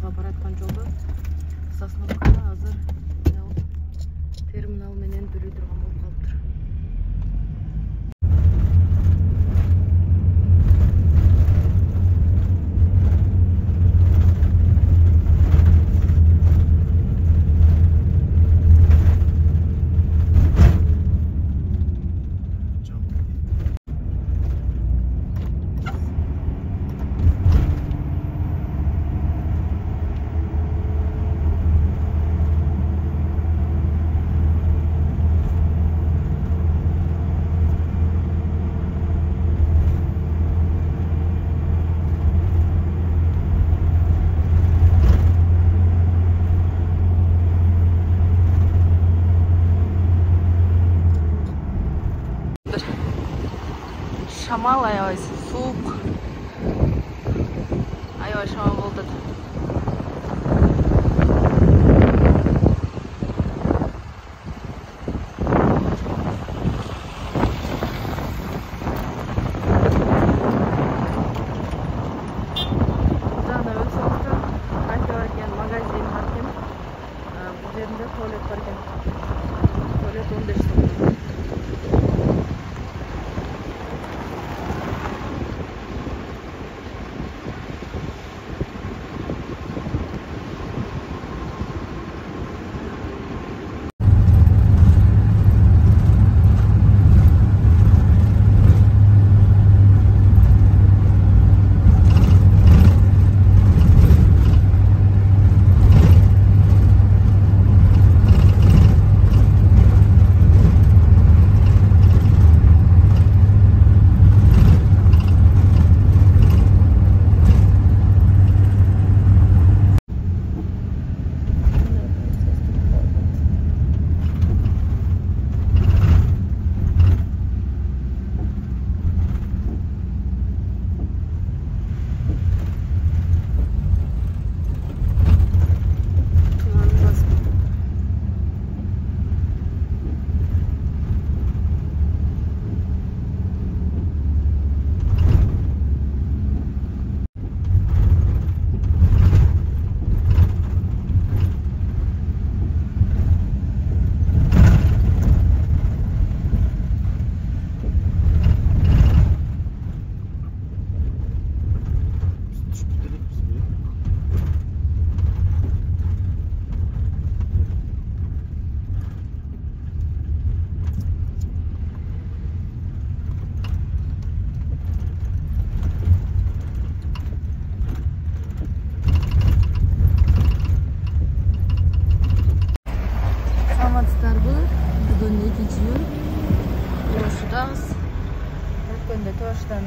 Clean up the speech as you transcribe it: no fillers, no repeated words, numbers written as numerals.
Сосновка бараткан жолдо Сосновка азыр терминал менен төлөй турган болуп калыптыр. Шамал аябай суук. Аябай шамал болду. Жана өтсөңүздө кайта барген магазин бар экен. Бул жеринде туалет бар экен. Туалет 15 сом. Бүгүн 2-июль. Ошодабыз. Өткөндө Тоштан